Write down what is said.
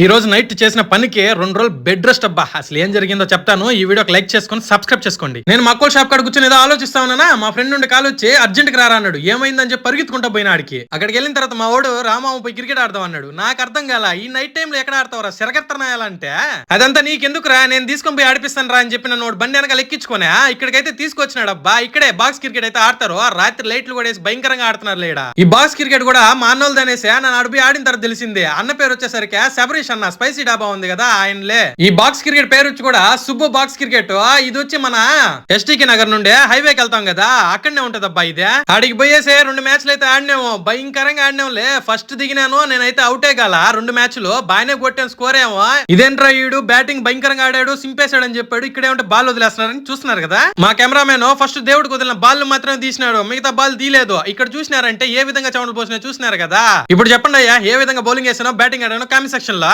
ఈ రోజు నైట్ చేసిన పనికి 2 రోజులు బెడ్ రెస్ట్ అబ్బా. అసలు ఏం జరిగిందో చెప్తాను. ఈ వీడియోకి లైక్ చేసుకొని సబ్స్క్రైబ్ చేసుకోండి. నేను మక్కోల్ షాప్ కాడ కూర్చొని ఏదో ఆలోచిస్తా ఉన్నానా, మా ఫ్రెండ్ నుండి కాల్ వచ్చి అర్జెంట్ గా రారా అన్నాడు. ఏమైందని చెప్పి పరిగెత్తుకుంటా పోయిన ఆడికి. అక్కడికి వెళ్ళిన తర్వాత మా వాడు రామామ పోయి క్రికెట్ ఆడదాం అన్నాడు. నాకు అర్థం కాల, ఈ నైట్ టైం లో ఎక్కడ ఆడతావరా, సిరగెత్తనాయాలంటే అదంతా నీకెందుకు రా, నేను తీసుకొని పోయి ఆడిపిస్తాను రా అని చెప్పి నన్ను బండి వెనకాల ఎక్కించుకోనే ఇక్కడికైతే తీసుకొచ్చినాడు అబ్బా. ఇక్కడే బాక్స్ క్రికెట్ అయితే ఆడతారు. రాత్రి లైట్లు కూడా వేసి భయంకరంగా ఆడుతున్నారు లేడా. ఈ బాక్స్ క్రికెట్ కూడా మా అన్నోళ్ళు అనేసి నన్ను అడిపి ఆడిన తర్వాత తెలిసింది. అన్న పేరు వచ్చేసరికి శబరీష్ అన్న, స్పైసీ డాబా ఉంది కదా ఆయనలే. ఈ బాక్స్ క్రికెట్ పేరు వచ్చి కూడా సుబ్బు బాక్స్ క్రికెట్. ఇది వచ్చి మన ఎస్టీకి నగర్ నుండి హైవేకి వెళ్తాం కదా, అక్కడనే ఉంటది అబ్బా ఇదే. ఆడికి పోయేసే 2 మ్యాచ్లు అయితే ఆడినాము, భయంకరంగా ఆడినాంలే. ఫస్ట్ దిగినాను, నేనైతే అవుటే గాల 2 మ్యాచ్లు బాగానే కొట్టాను. స్కోర్ ఏమో ఇదేంట్రా ఈడు బ్యాటింగ్ భయంకరంగా ఆడాడు, సింపేశాడు అని చెప్పాడు. ఇక్కడే ఉంటే బాల్ వదిలేస్తున్నారని చూస్తున్నారు కదా. మా కెమెరామెన్ ఫస్ట్ దేవుడికి వదిలిన బాల్ మాత్రమే తీసినాడు, మిగతా బాల్ తీయలేదు. ఇక్కడ చూసినారంటే ఏ విధంగా చౌండ్లు పోసినా చూసినారు కదా. ఇప్పుడు చెప్పండి అయ్యా, ఏ విధంగా బౌలింగ్ వేసానో బ్యాటింగ్ ఆడానో కామెంట్ సెక్షన్ లో.